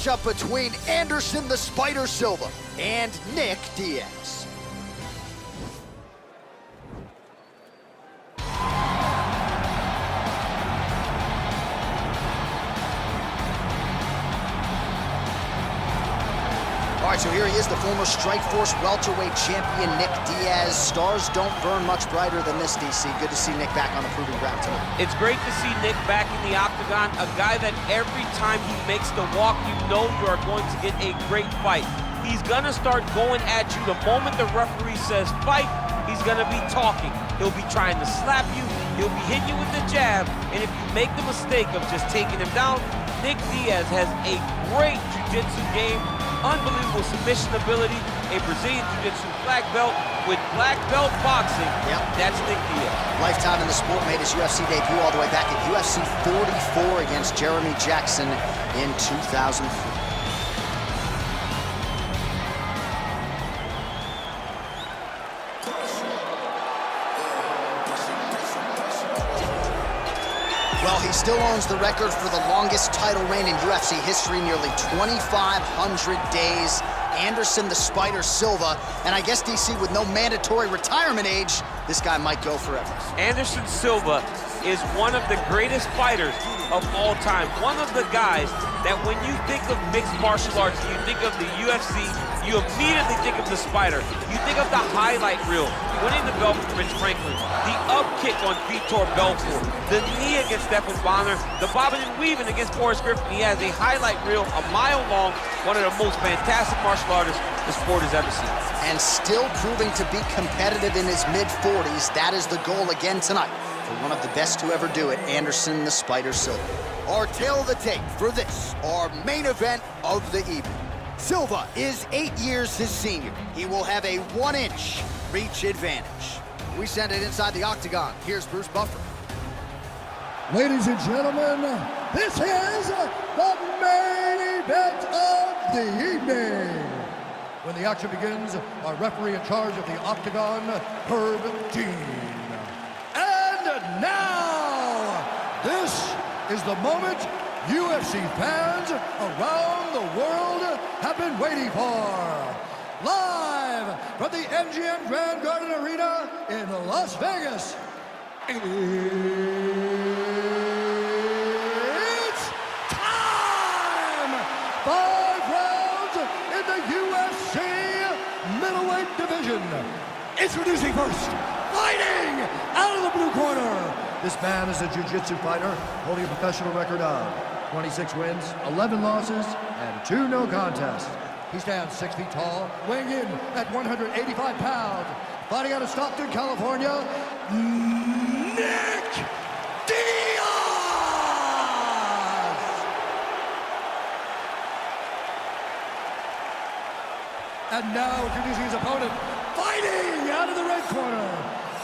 matchup between Anderson the Spider Silva and Nick Diaz. All right, so here he is, the former Strikeforce welterweight champion, Nick Diaz. Stars don't burn much brighter than this, DC. Good to see Nick back on the proving ground tonight. It's great to see Nick back in the octagon, a guy that every time he makes the walk, you know you are going to get a great fight. He's gonna start going at you the moment the referee says fight. He's gonna be talking. He'll be trying to slap you. He'll be hitting you with the jab. And if you make the mistake of just taking him down, Nick Diaz has a great jiu-jitsu game, unbelievable submission ability, a Brazilian jiu-jitsu black belt with black belt boxing. Yep. That's Nick Diaz. Lifetime in the sport, made his UFC debut all the way back at UFC 44 against Jeremy Jackson in 2003. Well, he still owns the record for the longest title reign in UFC history, nearly 2,500 days. Anderson the Spider Silva, and I guess, DC, with no mandatory retirement age, this guy might go forever. Anderson Silva is one of the greatest fighters of all time. One of the guys that when you think of mixed martial arts, you think of the UFC, you immediately think of the Spider. You think of the highlight reel, winning the belt from Rich Franklin, the up kick on Vitor Belfort, the knee against Stephan Bonner, the bobbing and weaving against Boris Griffin. He has a highlight reel a mile long, one of the most fantastic martial artists the sport has ever seen. And still proving to be competitive in his mid-40s. That is the goal again tonight for one of the best to ever do it, Anderson the Spider Silva. Our tail of the tape for this, our main event of the evening. Silva is 8 years his senior. He will have a 1-inch reach advantage. We send it inside the octagon. Here's Bruce Buffer. Ladies and gentlemen, this is the main event of the evening. When the action begins, our referee in charge of the octagon, Herb Dean. And now, this is the moment UFC fans around the world have been waiting for. Live from the MGM Grand Garden Arena in Las Vegas, it's time! 5 rounds in the UFC Middleweight division. Introducing first, fighting out of the blue corner. This man is a jiu-jitsu fighter holding a professional record of 26 wins, 11 losses, and 2 no contests. He stands 6 feet tall, weighing in at 185 pounds. Fighting out of Stockton, California, Nick Diaz! And now introducing his opponent, fighting out of the red corner.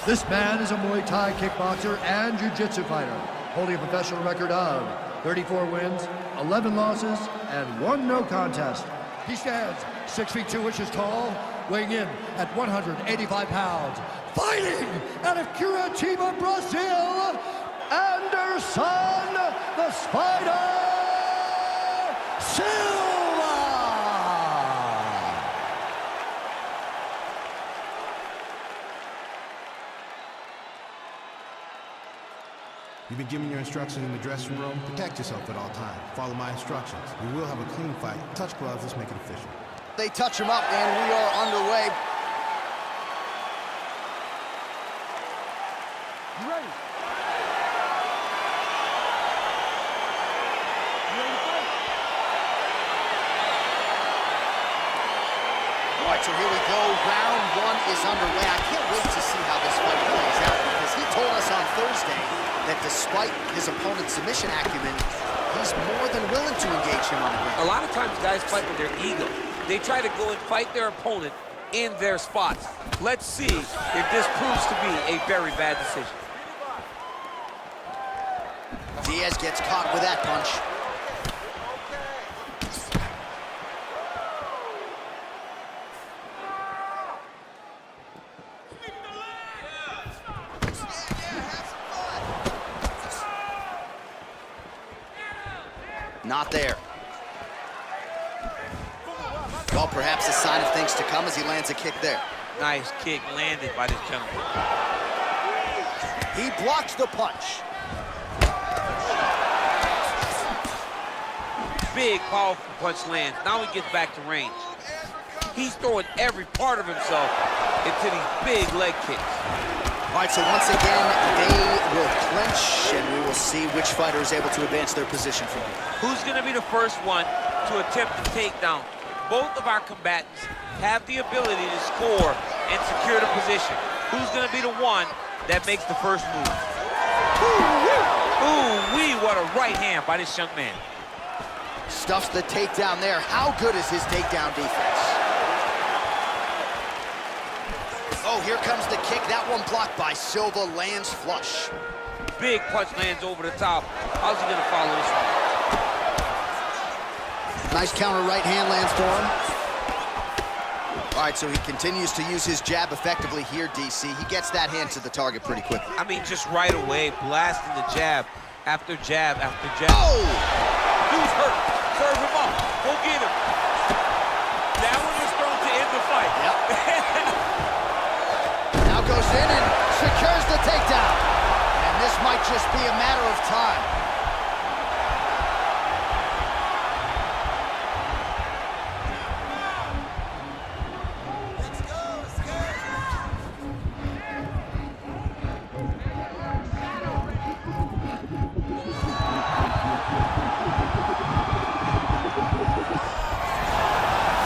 This man is a Muay Thai kickboxer and jiu-jitsu fighter, holding a professional record of 34 wins, 11 losses, and 1 no contest. He stands 6 feet 2 inches tall, weighing in at 185 pounds. Fighting out of Curitiba, Brazil, Anderson the Spider Silva! You've been given your instructions in the dressing room. Protect yourself at all times. Follow my instructions. We will have a clean fight. Touch gloves, let's make it official. They touch him up, and we are underway. You ready? All right, so here we go. Round 1 is underway. I can't wait to see how this fight plays out, because he told us on Thursday that despite his opponent's submission acumen, he's more than willing to engage him on the ground. A lot of times guys fight with their ego. They try to go and fight their opponent in their spots. Let's see if this proves to be a very bad decision. Diaz gets caught with that punch. Not there. Well, perhaps a sign of things to come as he lands a kick there. Nice kick landed by this gentleman. He blocks the punch. Big, powerful punch lands. Now he gets back to range. He's throwing every part of himself into these big leg kicks. All right, so once again, they will clinch, and we will see which fighter is able to advance their position from here. Who's going to be the first one to attempt the takedown? Both of our combatants have the ability to score and secure the position. Who's going to be the one that makes the first move? Ooh-wee, what a right hand by this young man. Stuffs the takedown there. How good is his takedown defense? Oh, here comes the kick. That one blocked by Silva, lands flush. Big punch lands over the top. How's he gonna follow this one? Nice counter right hand lands for him. All right, so he continues to use his jab effectively here, DC. He gets that hand to the target pretty quickly. I mean, just right away, blasting the jab after jab after jab. Oh! Dude's hurt. Serve him up. Go get him. That one is thrown to end the fight. Yep. Now goes in and secures the takedown. And this might just be a matter of time.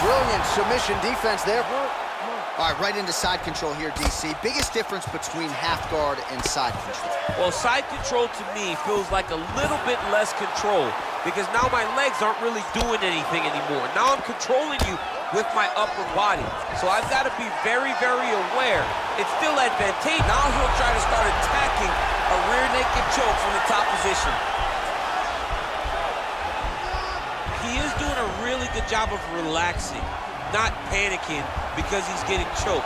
Brilliant submission defense there. All right, right into side control here, DC. Biggest difference between half guard and side control? Well, side control to me feels like a little bit less control because now my legs aren't really doing anything anymore. Now I'm controlling you with my upper body. So I've got to be very, very aware. It's still advantageous. Now he'll try to start attacking a rear naked choke from the top position. He is doing a really good job of relaxing, not panicking because he's getting choked.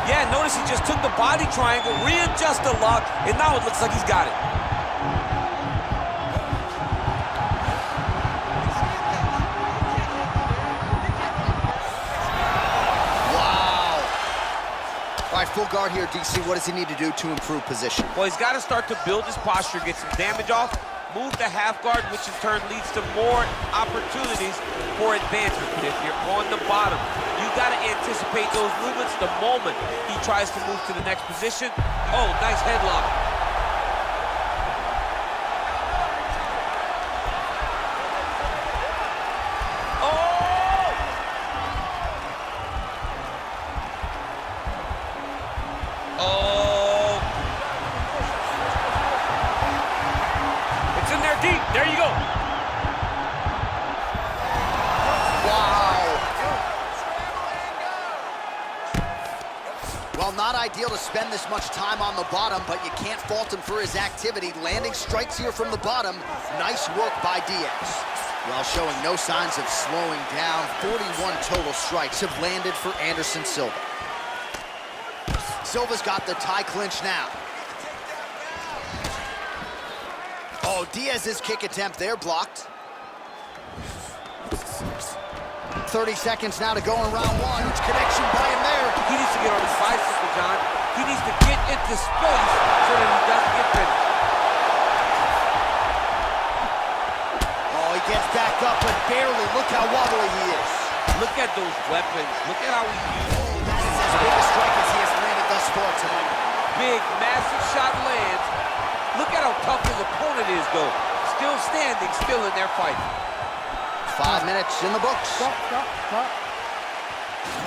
Yeah, notice he just took the body triangle, readjust the lock, and now it looks like he's got it. Wow. All right, full guard here, DC. What does he need to do to improve position? Well, he's got to start to build his posture, get some damage off, move the half guard, which in turn leads to more opportunities for advancement. But if you're on the bottom, you got to anticipate those movements the moment he tries to move to the next position. Oh, nice headlock. Oh! Oh! It's in there deep. There you go. Well, not ideal to spend this much time on the bottom, but you can't fault him for his activity. Landing strikes here from the bottom. Nice work by Diaz. While showing no signs of slowing down, 41 total strikes have landed for Anderson Silva. Silva's got the tie clinch now. Oh, Diaz's kick attempt there blocked. 30 seconds now to go in round one. Huge connection by him there. He needs to get on his bicycle, John. He needs to get into space so that he doesn't get finished. Oh, he gets back up, but barely. Look how wobbly he is. Look at those weapons. Look at how he uses it. That is as big a strike as he has landed thus far tonight. Big, massive shot lands. Look at how tough his opponent is, though. Still standing, still in their fight. 5 minutes in the books. Stop.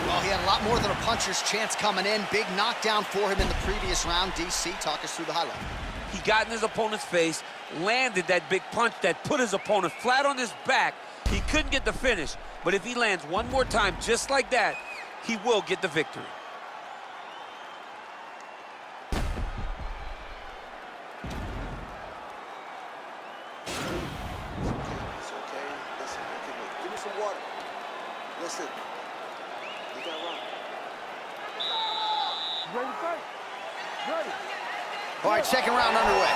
Well, he had a lot more than a puncher's chance coming in. Big knockdown for him in the previous round. DC, talk us through the highlight. He got in his opponent's face, landed that big punch that put his opponent flat on his back. He couldn't get the finish, but if he lands one more time just like that, he will get the victory. Some water. Listen. You got wrong. Ready to fight? Ready. All right, second round underway.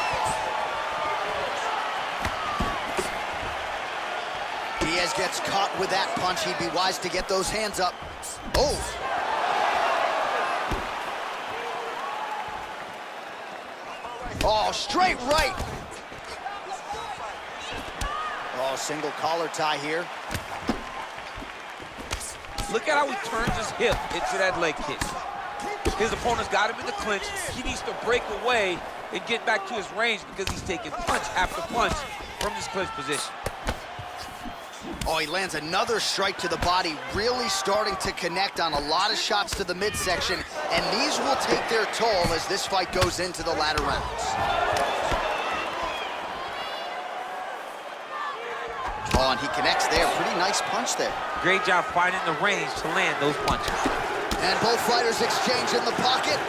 Diaz gets caught with that punch. He'd be wise to get those hands up. Oh. Oh, straight right. Oh, single collar tie here. Look at how he turns his hip into that leg kick. His opponent's got him in the clinch. He needs to break away and get back to his range because he's taking punch after punch from this clinch position. Oh, he lands another strike to the body, really starting to connect on a lot of shots to the midsection, and these will take their toll as this fight goes into the latter rounds. Oh, and he connects there. Pretty nice punch there. Great job finding the range to land those punches. And both fighters exchange in the pocket.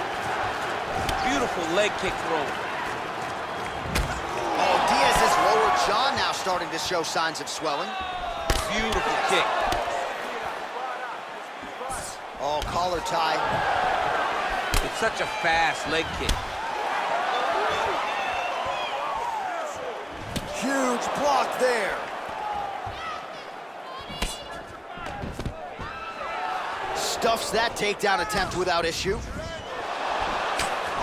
Beautiful leg kick throw. Oh, Diaz's lower jaw now starting to show signs of swelling. Beautiful kick. Oh, collar tie. It's such a fast leg kick. Huge block there. Stuffs that takedown attempt without issue. All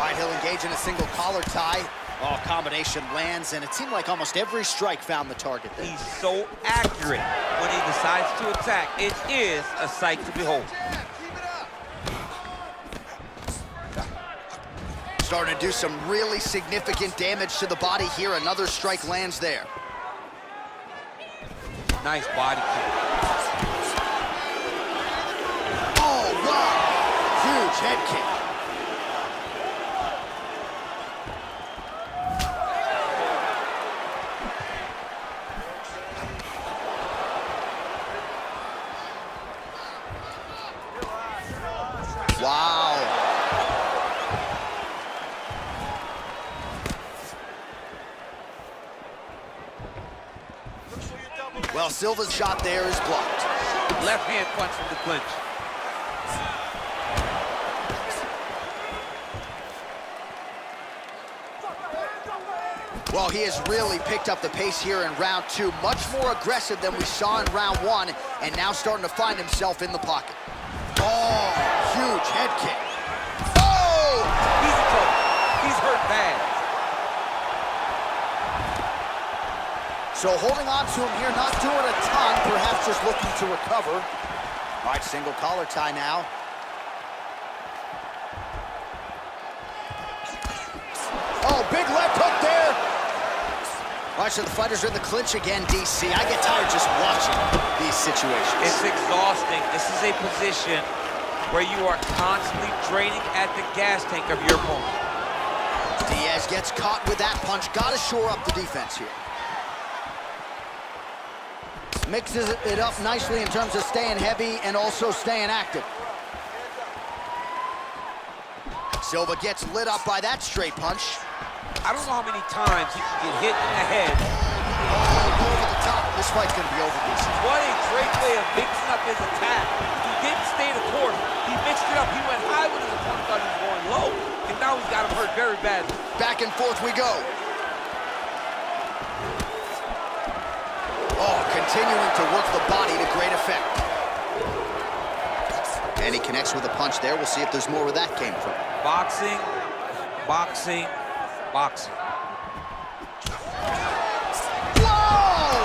right, he'll engage in a single collar tie. Oh, combination lands, and it seemed like almost every strike found the target there. He's so accurate when he decides to attack. It is a sight to behold. Starting to do some really significant damage to the body here. Another strike lands there. Nice body kick. Oh, wow. Huge head kick. Wow. Well, Silva's shot there is blocked. Left hand punch from the clinch. Well, he has really picked up the pace here in round two. Much more aggressive than we saw in round one, and now starting to find himself in the pocket. Oh, huge head kick. Oh! He's in trouble. He's hurt bad. So holding on to him here, not doing a ton, perhaps just looking to recover. All right, single collar tie now. Oh, big left hook there. All right, so the fighters are in the clinch again, DC. I get tired just watching these situations. It's exhausting. This is a position where you are constantly draining at the gas tank of your opponent. Diaz gets caught with that punch. Got to shore up the defense here. Mixes it up nicely in terms of staying heavy and also staying active. Silva gets lit up by that straight punch. I don't know how many times he can get hit in the head. Oh, over the top. This fight's going to be over, DC. What a great way of mixing up his attack. He didn't stay the course. He mixed it up. He went high when his opponent thought he was going low. And now he's got him hurt very badly. Back and forth we go. Oh, continuing to work the body to great effect. And he connects with a punch there. We'll see if there's more where that came from. Boxing, boxing, boxing. Whoa!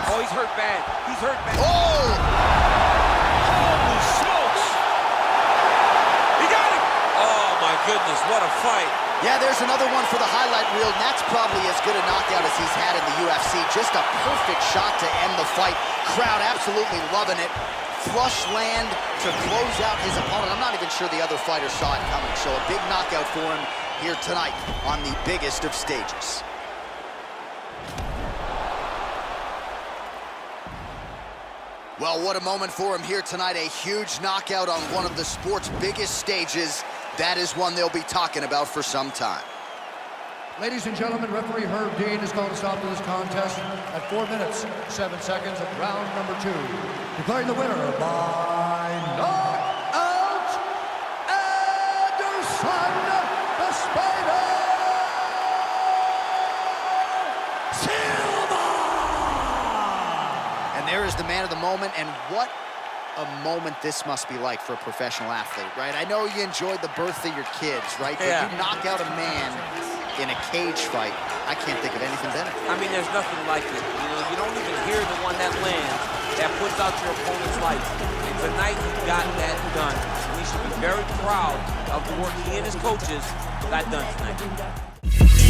Oh, he's hurt bad. He's hurt bad. Oh! Holy smokes! He got him! Oh, my goodness, what a fight. Yeah, there's another one for the highlight reel, and that's probably as good a knockout as he's had in the UFC. Just a perfect shot to end the fight. Crowd absolutely loving it. Flush land to close out his opponent. I'm not even sure the other fighter saw it coming, so a big knockout for him here tonight on the biggest of stages. Well, what a moment for him here tonight. A huge knockout on one of the sport's biggest stages. That is one they'll be talking about for some time. Ladies and gentlemen, referee Herb Dean has called a stop to this contest at 4 minutes, 7 seconds of round number 2. Declaring the winner by knockout, Anderson the Spider Silva! is the man of the moment, and what a moment this must be like for a professional athlete, right? I know you enjoyed the birth of your kids, right? But Yeah. you knock out a man in a cage fight, I can't think of anything better. I mean, there's nothing like it. You know, you don't even hear the one that lands, that puts out your opponent's life. And tonight, he got that done. And he should be very proud of the work he and his coaches got done tonight.